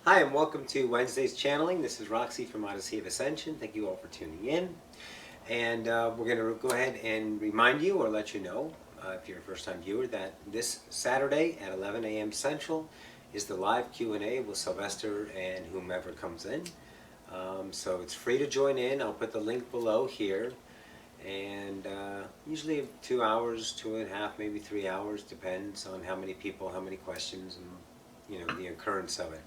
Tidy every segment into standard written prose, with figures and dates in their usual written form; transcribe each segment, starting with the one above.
Hi, and welcome to Wednesday's channeling. This is Roxy from Odyssey of Ascension. Thank you all for tuning in. And we're going to go ahead and remind you or let you know, if you're a first-time viewer, that this Saturday at 11 a.m. Central is the live Q&A with Sylvester and whomever comes in. So it's free to join in. I'll put the link below here. And usually 2 hours, 2.5, maybe 3 hours, depends on how many people, how many questions, and the occurrence of it.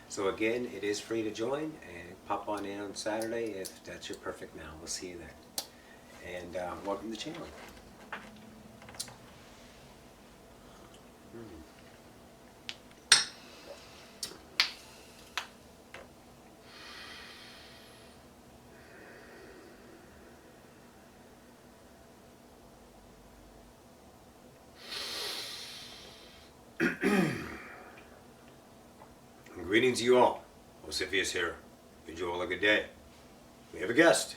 So again, it is free to join, and pop on in on Saturday if that's your perfect now. We'll see you there. And welcome to the channel. Greetings to you all. Ocyphius here. Bid you all a good day. We have a guest.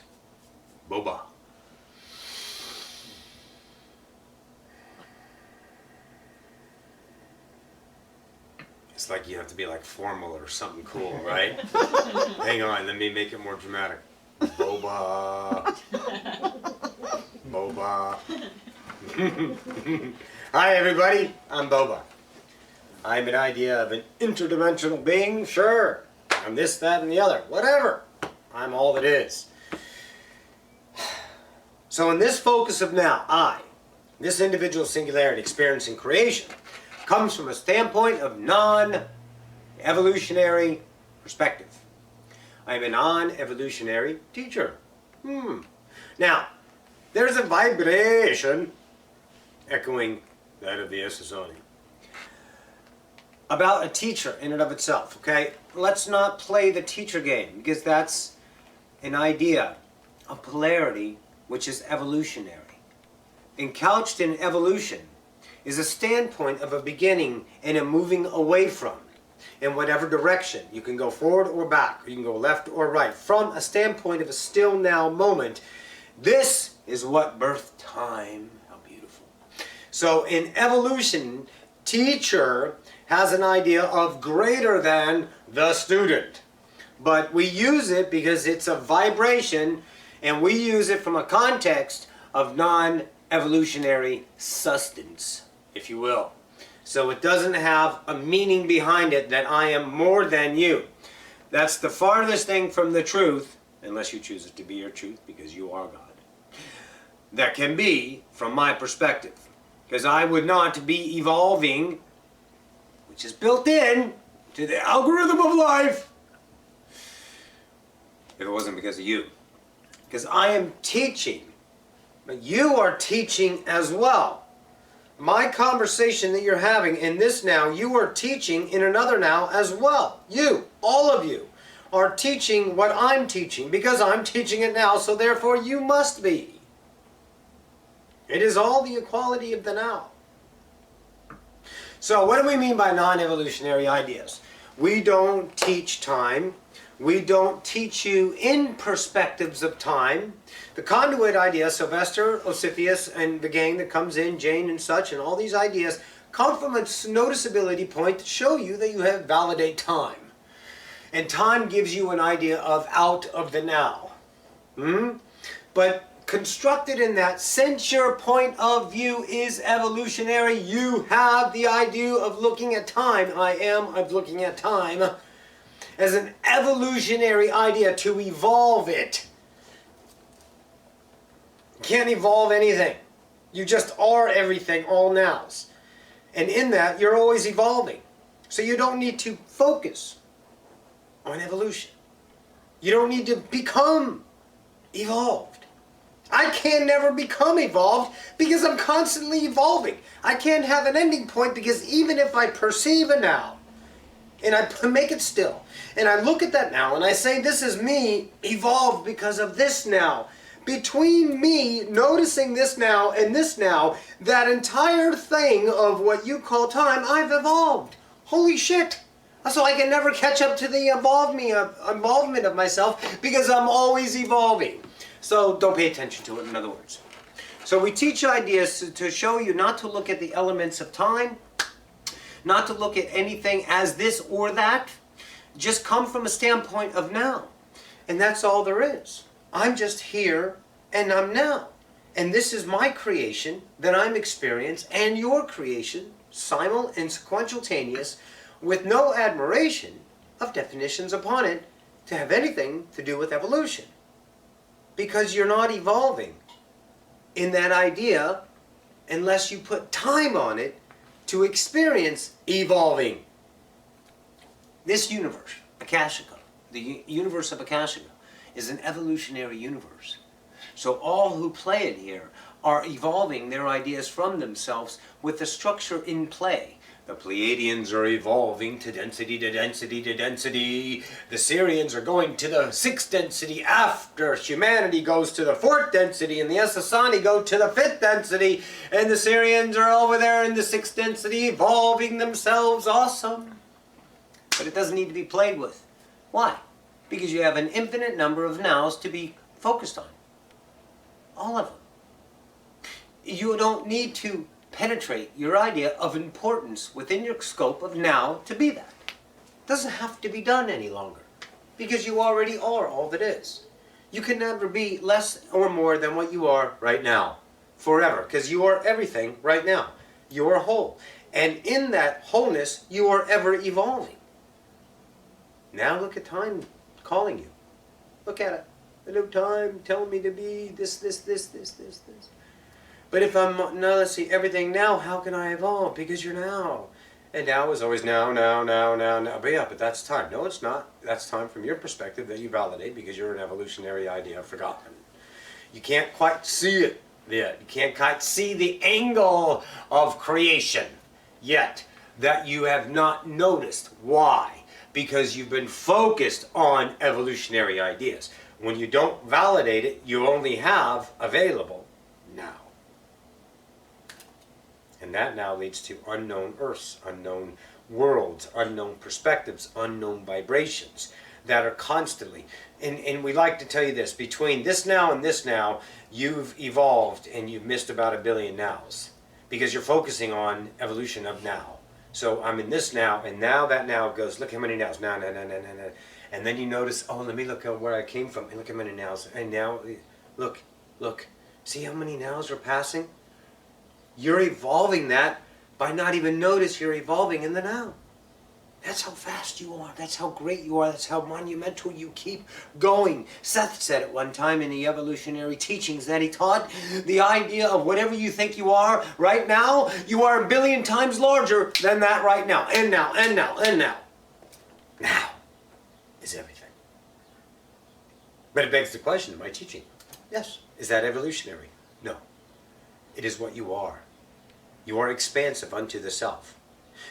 BoBa. It's like you have to be like formal or something cool, right? Hang on, let me make it more dramatic. BoBa. BoBa. Hi everybody, I'm BoBa. I'm an idea of an interdimensional being, sure. I'm this, that, and the other, whatever. I'm all that is. So in this focus of now, this individual singularity experiencing creation, comes from a standpoint of non-evolutionary perspective. I'm a non-evolutionary teacher. Now, there's a vibration echoing that of the Ascension about a teacher in and of itself, okay? Let's not play the teacher game, because that's an idea of polarity which is evolutionary. And couched in evolution is a standpoint of a beginning and a moving away from, in whatever direction. You can go forward or back, or you can go left or right, from a standpoint of a still now moment. This is what birthed time. How beautiful. So in evolution, teacher has an idea of greater than the student. But we use it because it's a vibration, and we use it from a context of non-evolutionary sustenance, if you will. So it doesn't have a meaning behind it that I am more than you. That's the farthest thing from the truth, unless you choose it to be your truth because you are God, that can be from my perspective. Because I would not be evolving, which is built in to the algorithm of life, if it wasn't because of you. Because I am teaching, but you are teaching as well. My conversation that you're having in this now, you are teaching in another now as well. You, all of you, are teaching what I'm teaching because I'm teaching it now, so therefore you must be. It is all the equality of the now. So what do we mean by non-evolutionary ideas? We don't teach time. We don't teach you in perspectives of time. The conduit idea, Sylvester, Ocyphius, and the gang that comes in, Jane and such, and all these ideas come from a noticeability point to show you that you have validate time. And time gives you an idea of out of the now. But constructed in that, since your point of view is evolutionary, you have the idea of looking at time, of looking at time, as an evolutionary idea to evolve it. You can't evolve anything. You just are everything, all nows. And in that, you're always evolving. So you don't need to focus on evolution. You don't need to become evolved. I can never become evolved because I'm constantly evolving. I can't have an ending point because even if I perceive a now, and I make it still, and I look at that now, and I say this is me evolved because of this now. Between me noticing this now and this now, that entire thing of what you call time, I've evolved. Holy shit. So I can never catch up to the involvement of myself because I'm always evolving. So don't pay attention to it, in other words. So we teach ideas to show you not to look at the elements of time, not to look at anything as this or that, just come from a standpoint of now. And that's all there is. I'm just here and I'm now. And this is my creation that I'm experiencing and your creation, simul and sequentialtaneous, with no admiration of definitions upon it to have anything to do with evolution. Because you're not evolving in that idea unless you put time on it to experience evolving. This universe, Akashica, the universe of Akashica, is an evolutionary universe. So all who play it here are evolving their ideas from themselves with the structure in play. The Pleiadians are evolving to density, to density, to density. The Syrians are going to the 6th density after humanity goes to the 4th density, and the Essassani go to the 5th density, and the Syrians are over there in the 6th density evolving themselves. Awesome. But it doesn't need to be played with. Why? Because you have an infinite number of nows to be focused on. All of them. You don't need to penetrate your idea of importance within your scope of now to be that. It doesn't have to be done any longer, because you already are all that is. You can never be less or more than what you are right now, forever, because you are everything right now. You are whole. And in that wholeness, you are ever evolving. Now look at time calling you. Look at it. Hello, time, tell me to be this. But if I'm now, let's see, everything now, how can I evolve? Because you're now. And now is always now. But yeah, but that's time. No, it's not. That's time from your perspective that you validate because you're an evolutionary idea forgotten. You can't quite see it yet. You can't quite see the angle of creation yet that you have not noticed. Why? Because you've been focused on evolutionary ideas. When you don't validate it, you only have available now. And that now leads to unknown earths, unknown worlds, unknown perspectives, unknown vibrations that are constantly. And we like to tell you this, between this now and this now, you've evolved and you've missed about 1 billion nows. Because you're focusing on evolution of now. So I'm in this now, and now that now goes, look how many nows, now. And then you notice, oh, let me look at where I came from, and look how many nows. And now, look, see how many nows are passing? You're evolving that by not even notice you're evolving in the now. That's how fast you are. That's how great you are. That's how monumental you keep going. Seth said at one time in the evolutionary teachings that he taught, the idea of whatever you think you are right now, you are 1 billion times larger than that right now. And now. Now is everything. But it begs the question, am I teaching? Yes. Is that evolutionary? No. It is what you are. You are expansive unto the self.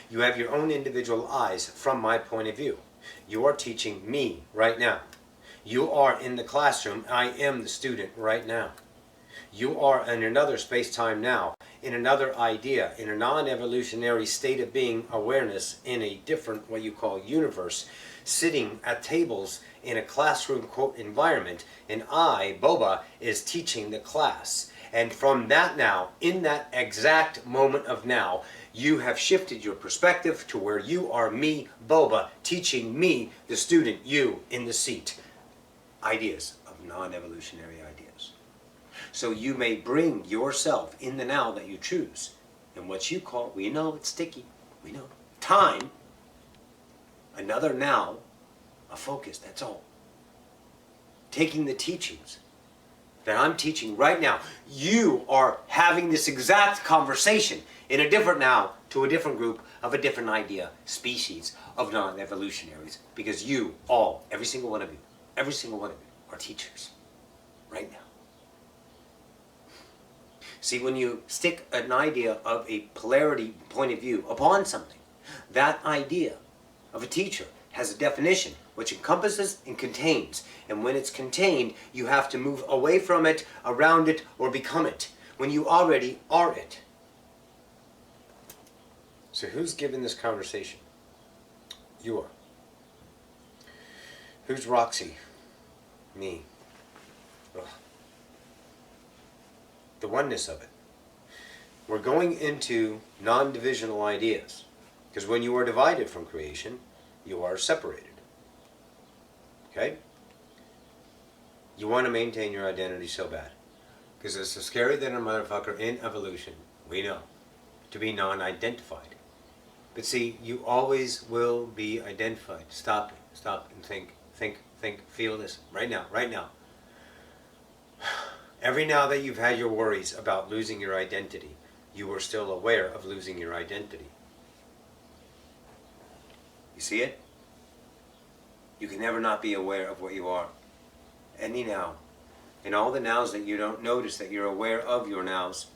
You have your own individual eyes from my point of view. You are teaching me right now. You are in the classroom. I am the student right now. You are in another space-time now, in another idea, in a non-evolutionary state of being awareness, in a different, what you call, universe, sitting at tables in a classroom, quote, environment, and I, BoBa, is teaching the class. And from that now, in that exact moment of now, you have shifted your perspective to where you are me, BoBa, teaching me, the student, you, in the seat. Ideas of non-evolutionary ideas. So you may bring yourself in the now that you choose. And what you call, we know it's sticky, we know, time, another now, a focus, that's all. Taking the teachings that I'm teaching right now, you are having this exact conversation in a different now to a different group of a different idea, species of non-evolutionaries, because you all, every single one of you are teachers right now. See, when you stick an idea of a polarity point of view upon something, that idea of a teacher has a definition which encompasses and contains. And when it's contained, you have to move away from it, around it, or become it, when you already are it. So who's giving this conversation? You are. Who's Roxy? Me. Ugh. The oneness of it. We're going into non-divisional ideas. Because when you are divided from creation, you are separated. Okay? You want to maintain your identity so bad. Because it's so scary than a motherfucker in evolution. We know. To be non-identified. But see, you always will be identified. Stop and think, feel this. Right now, right now. Every now that you've had your worries about losing your identity, you are still aware of losing your identity. You see it? You can never not be aware of what you are. Any now. In all the nows that you don't notice that you're aware of your nows,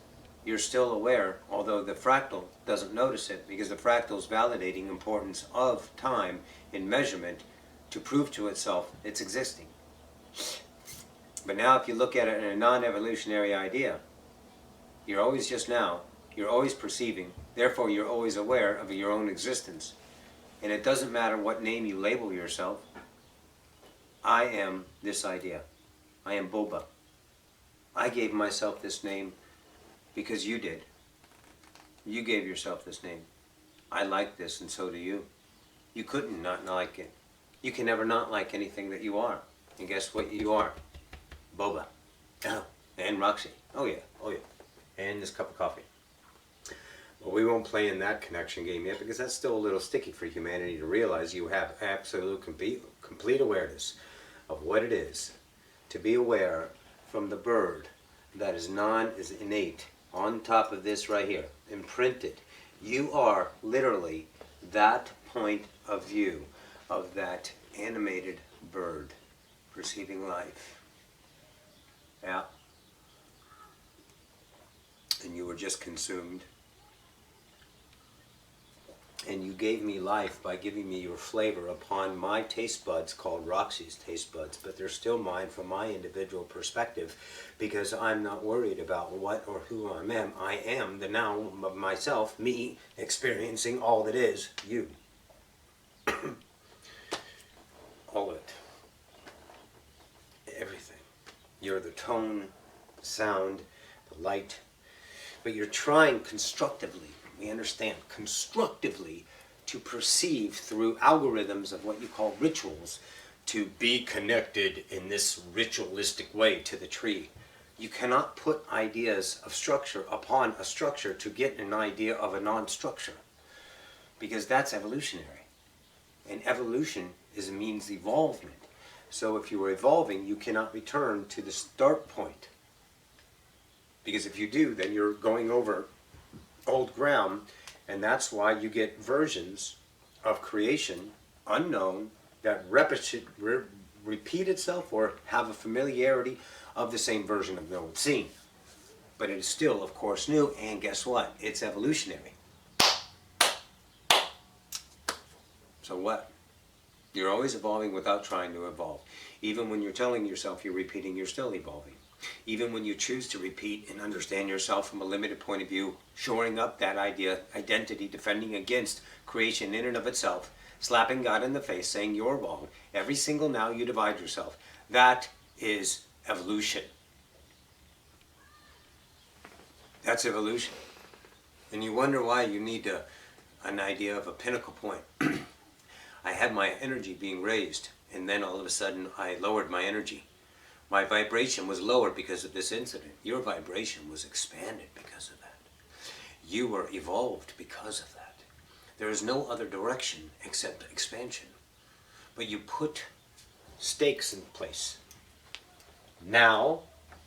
you're still aware, although the fractal doesn't notice it, because the fractal is validating importance of time in measurement to prove to itself it's existing. But now if you look at it in a non-evolutionary idea, you're always just now, you're always perceiving, therefore you're always aware of your own existence. And it doesn't matter what name you label yourself. I am this idea. I am BoBa. I gave myself this name because you did. You gave yourself this name. I like this and so do you. You couldn't not like it. You can never not like anything that you are. And guess what you are? BoBa. Oh, and Roxy. Oh yeah, oh yeah. And this cup of coffee. Well, we won't play in that connection game yet because that's still a little sticky for humanity to realize. You have absolute complete awareness of what it is to be aware from the bird that is innate on top of this right here, imprinted. You are literally that point of view of that animated bird perceiving life. Yeah. And you were just consumed. And you gave me life by giving me your flavor upon my taste buds, called Roxy's taste buds, but they're still mine from my individual perspective, because I'm not worried about what or who I am. I am the now of myself, me, experiencing all that is you. All of it. Everything. You're the tone, the sound, the light, but you're trying constructively. We understand constructively to perceive through algorithms of what you call rituals to be connected in this ritualistic way to the tree. You cannot put ideas of structure upon a structure to get an idea of a non-structure, because that's evolutionary. And evolution means evolvement. So if you are evolving, you cannot return to the start point. Because if you do, then you're going over old ground, and that's why you get versions of creation unknown that repeat itself or have a familiarity of the same version of no one seen. But it is still, of course, new, and guess what? It's evolutionary. So what? You're always evolving without trying to evolve. Even when you're telling yourself you're repeating, you're still evolving. Even when you choose to repeat and understand yourself from a limited point of view, shoring up that identity, defending against creation in and of itself, slapping God in the face, saying you're wrong, every single now you divide yourself. That is evolution. That's evolution. And you wonder why you need an idea of a pinnacle point. I had my energy being raised, and then all of a sudden I lowered my energy. My vibration was lowered because of this incident. Your vibration was expanded because of that. You were evolved because of that. There is no other direction except expansion. But you put stakes in place. Now,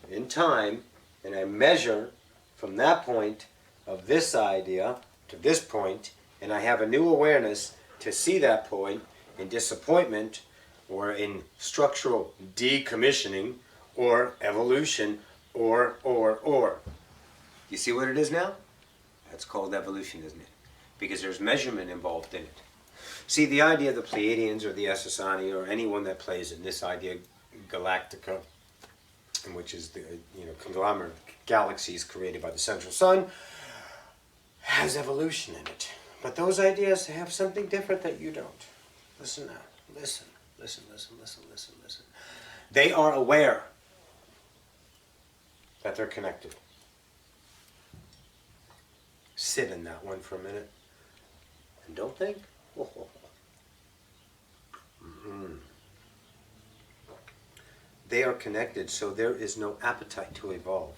in time, and I measure from that point of this idea to this point, and I have a new awareness to see that point in disappointment, or in structural decommissioning, or evolution, or. You see what it is now? That's called evolution, isn't it? Because there's measurement involved in it. See, the idea of the Pleiadians or the Ascension or anyone that plays in this idea, Galactica, which is the conglomerate of galaxies created by the central sun, has evolution in it. But those ideas have something different that you don't. Listen now. Listen. Listen. They are aware that they're connected. Sit in that one for a minute. And don't think. They are connected, so there is no appetite to evolve.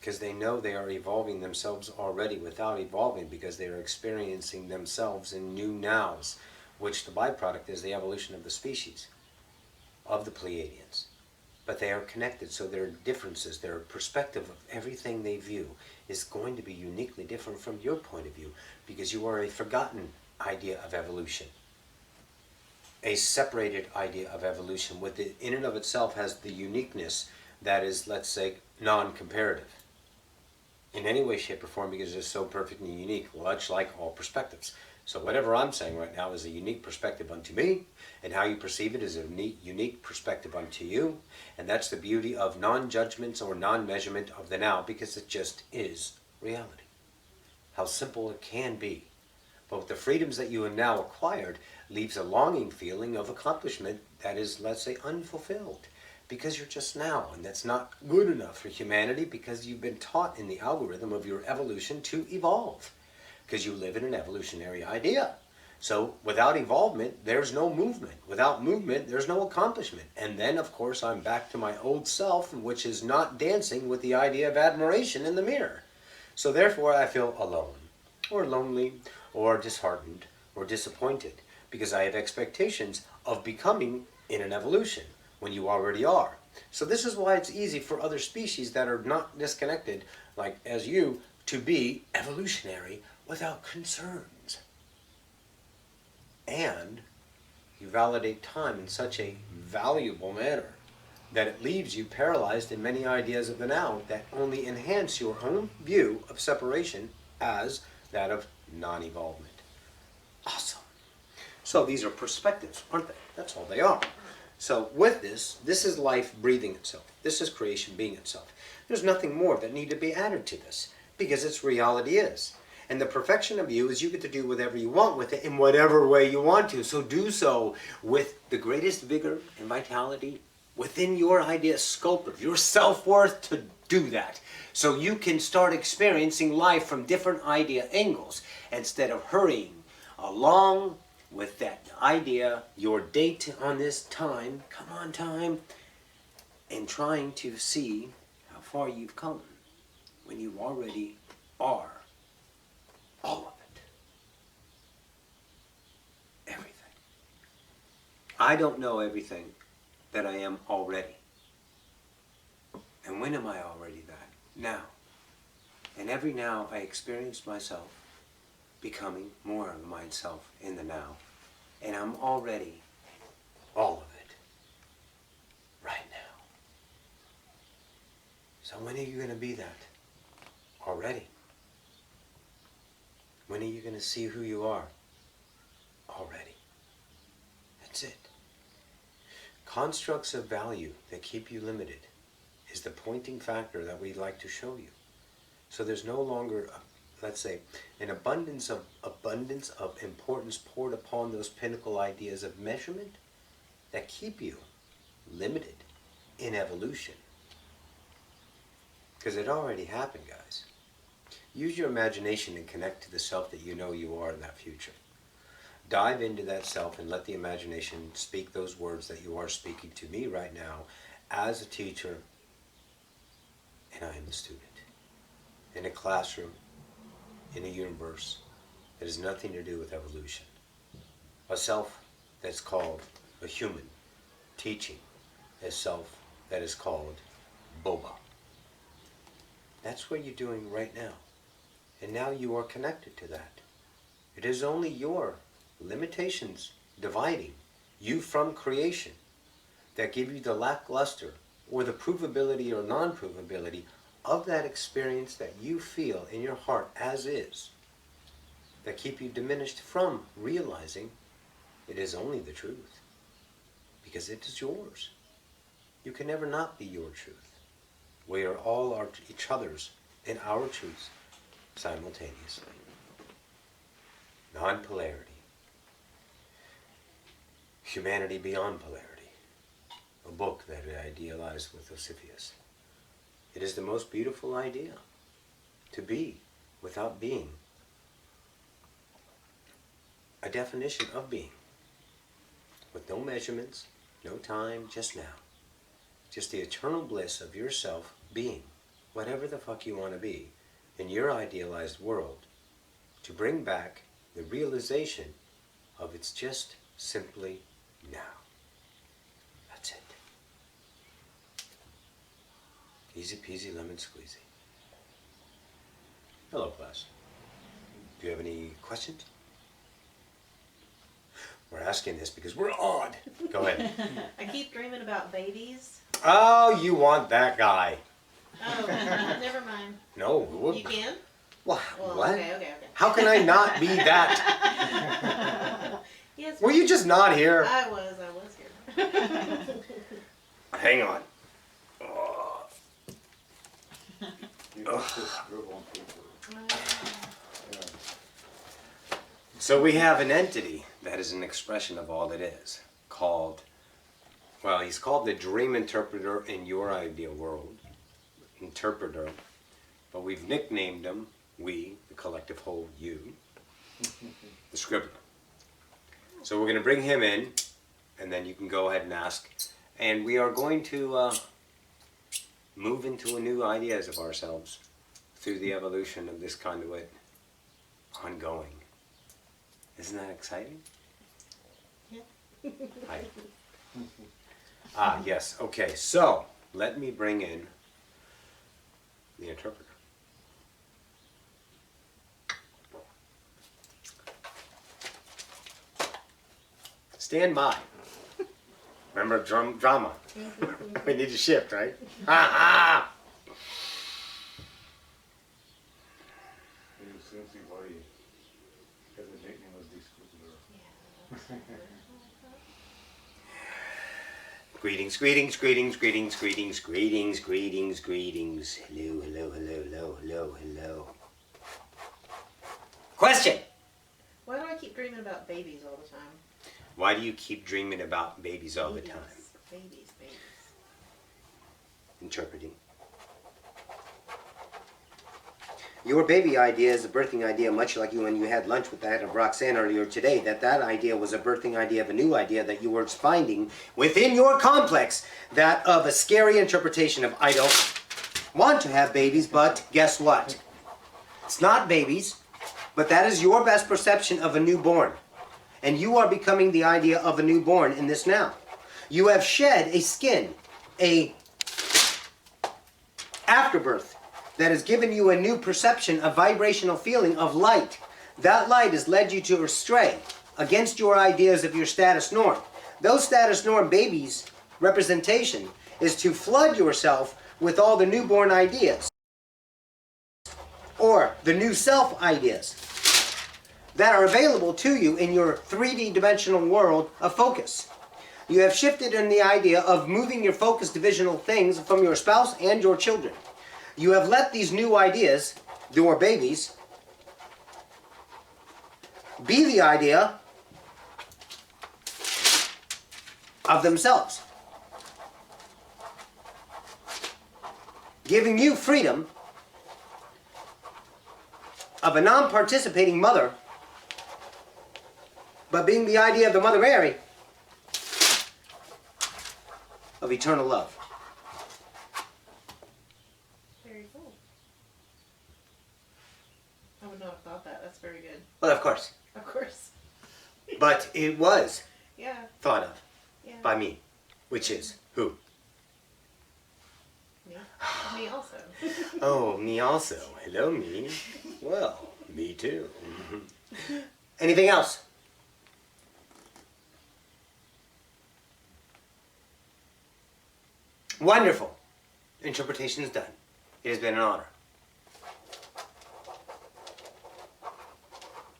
Because they know they are evolving themselves already without evolving, because they are experiencing themselves in new nows, which the byproduct is the evolution of the species, of the Pleiadians. But they are connected, so their differences, their perspective of everything they view is going to be uniquely different from your point of view, because you are a forgotten idea of evolution. A separated idea of evolution, with it in and of itself has the uniqueness that is, let's say, non-comparative in any way, shape, or form, because it's so perfectly unique, much like all perspectives. So whatever I'm saying right now is a unique perspective unto me, and how you perceive it is a unique perspective unto you, and that's the beauty of non-judgments or non-measurement of the now, because it just is reality. How simple it can be. But with the freedoms that you have now acquired, leaves a longing feeling of accomplishment that is, let's say, unfulfilled. Because you're just now, and that's not good enough for humanity, because you've been taught in the algorithm of your evolution to evolve. Because you live in an evolutionary idea. So without evolvement, there's no movement. Without movement, there's no accomplishment. And then, of course, I'm back to my old self, which is not dancing with the idea of admiration in the mirror. So therefore, I feel alone, or lonely, or disheartened, or disappointed, because I have expectations of becoming in an evolution when you already are. So this is why it's easy for other species that are not disconnected, like as you, to be evolutionary without concerns. And you validate time in such a valuable manner that it leaves you paralyzed in many ideas of the now that only enhance your own view of separation as that of non-evolvement. Awesome. So these are perspectives, aren't they? That's all they are. So with this is life breathing itself. This is creation being itself. There's nothing more that need to be added to this, because its reality is. And the perfection of you is you get to do whatever you want with it in whatever way you want to. So do so with the greatest vigor and vitality within your idea scope of your self-worth to do that. So you can start experiencing life from different idea angles instead of hurrying along with that idea, your date on this time, come on time, and trying to see how far you've come when you already are all of it. Everything. I don't know everything that I am already. And when am I already that? Now. And every now I experience myself becoming more of myself in the now. And I'm already all of it right now. So when are you going to be that? Already. When are you going to see who you are? Already. That's it. Constructs of value that keep you limited is the pointing factor that we'd like to show you. So there's no longer, let's say, an abundance of importance poured upon those pinnacle ideas of measurement that keep you limited in evolution. Because it already happened, guys. Use your imagination and connect to the self that you know you are in that future. Dive into that self and let the imagination speak those words that you are speaking to me right now as a teacher, and I am the student. In a classroom, in a universe that has nothing to do with evolution. A self that's called a human, teaching a self that is called BoBa. That's what you're doing right now. And now you are connected to that. It is only your limitations dividing you from creation that give you the lackluster or the provability or non-provability of that experience that you feel in your heart as is, that keep you diminished from realizing it is only the truth, because it is yours. You can never not be your truth. We are all each other's and our truths simultaneously. Non-polarity. Humanity beyond polarity. A book that I idealized with Ocyphius. It is the most beautiful idea, to be without being. A definition of being, with no measurements, No time, just now. Just the eternal bliss of yourself being whatever the fuck you want to be in your idealized world, to bring back the realization of it's just simply now. That's it. Easy peasy lemon squeezy. Hello, class. Do you have any questions? We're asking this because we're odd. Go ahead. I keep dreaming about babies. Oh, you want that guy. Oh, never mind. No. You can? Well, Well, what? okay. How can I not be that? Yes. Were you just not here? I was here. Hang on. So we have an entity that is an expression of all it is, called, well, he's called the dream interpreter in your ideal world. Interpreter. But we've nicknamed him, we, the collective whole you, the scribbler. So we're going to bring him in, and then you can go ahead and ask. And we are going to move into a new ideas of ourselves through the evolution of this conduit ongoing. Isn't that exciting? Yeah. Hi. Ah, yes. Okay, so let me bring in the interpreter. Stand by. Remember drama. We need to shift, right? Ha ha! Greetings, greetings, greetings, greetings, greetings, greetings, greetings, greetings. Hello, hello, hello, hello, hello, hello. Question! Why do I keep dreaming about babies all the time? Why do you keep dreaming about babies all the time? Babies. Interpreting. Your baby idea is a birthing idea, much like you when you had lunch with that of Roxanne earlier today, that idea was a birthing idea of a new idea that you were finding within your complex, that of a scary interpretation of, I don't want to have babies, but guess what? It's not babies, but that is your best perception of a newborn. And you are becoming the idea of a newborn in this now. You have shed a skin, a afterbirth, that has given you a new perception, a vibrational feeling of light. That light has led you to astray against your ideas of your status norm. Those status norm babies' representation is to flood yourself with all the newborn ideas, or the new self ideas, that are available to you in your 3D dimensional world of focus. You have shifted in the idea of moving your focus divisional things from your spouse and your children. You have let these new ideas, your babies, be the idea of themselves, giving you freedom of a non-participating mother, but being the idea of the Mother Mary of eternal love. Very cool. I would not have thought that. That's very good. Well, of course. Of course. But it was Yeah. thought of Yeah. by me, which is who? Me. Me also. Oh, me also. Hello, me. Well, me too. Anything else? Wonderful. Interpretation is done. It has been an honor.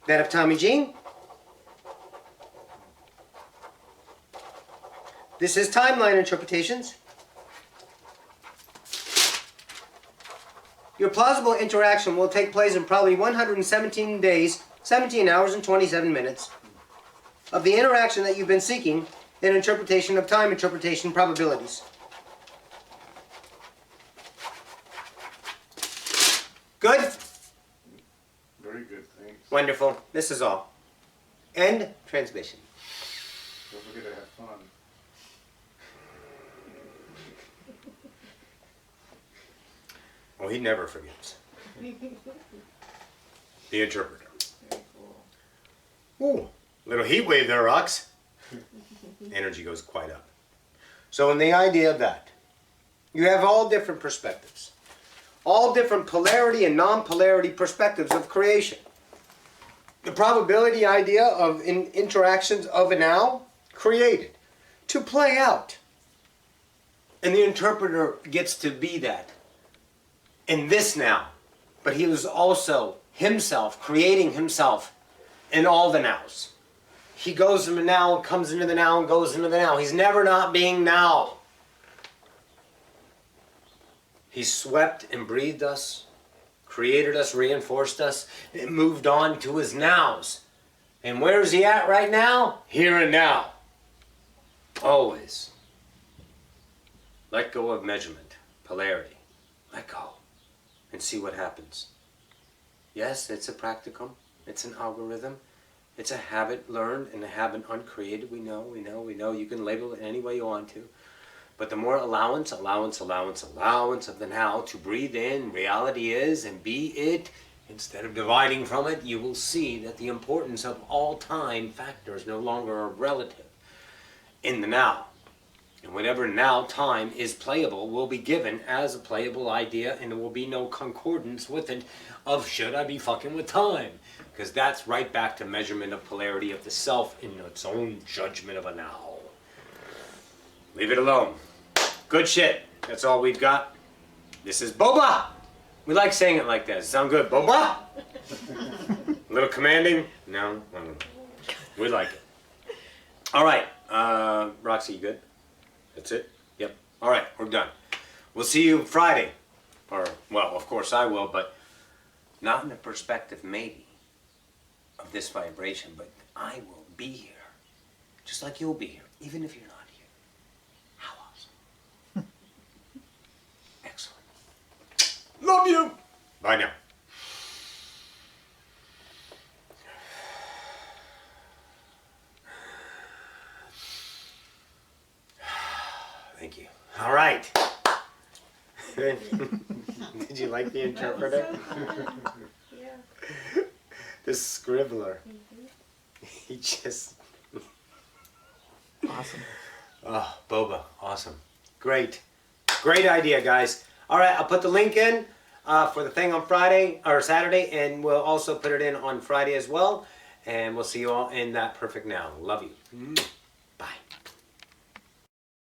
That of Tommy Jean. This is timeline interpretations. Your plausible interaction will take place in probably 117 days, 17 hours and 27 minutes of the interaction that you've been seeking in interpretation of time interpretation probabilities. Good? Very good, thanks. Wonderful. This is all. End transmission. Don't forget to have fun. Oh, he never forgets. The interpreter. Very cool. Ooh, little heat wave there, Rox. Energy goes quite up. So in the idea of that, you have all different perspectives. All different polarity and non-polarity perspectives of creation. The probability idea of interactions of a now created to play out. And the interpreter gets to be that in this now. But he was also himself, creating himself in all the nows. He goes from the now, comes into the now, and goes into the now. He's never not being now. He swept and breathed us, created us, reinforced us, and moved on to his nows. And where is he at right now? Here and now. Always. Let go of measurement, polarity. Let go and see what happens. Yes, it's a practicum. It's an algorithm. It's a habit learned and a habit uncreated. We know. You can label it any way you want to. But the more allowance of the now to breathe in reality is and be it, instead of dividing from it, you will see that the importance of all time factors no longer are relative in the now. And whatever now time is playable will be given as a playable idea, and there will be no concordance with it of should I be fucking with time? Because that's right back to measurement of polarity of the self in its own judgment of a now. Leave it alone. Good shit. That's all we've got. This is BoBa. We like saying it like that. Does it sound good? BoBa? A little commanding? No? We like it. All right. Roxy, you good? That's it? Yep. All right. We're done. We'll see you Friday. Or, well, of course I will, but not in the perspective, maybe, of this vibration, but I will be here. Just like you'll be here, even if you're not here. How awesome. Excellent. Love you. Bye now. Thank you. All right. Did you like the interpreter? Yeah. This scribbler. He just... Awesome. Oh, BoBa. Awesome. Great. Great idea, guys. All right, I'll put the link in for the thing on Friday or Saturday, and we'll also put it in on Friday as well. And we'll see you all in that perfect now. Love you.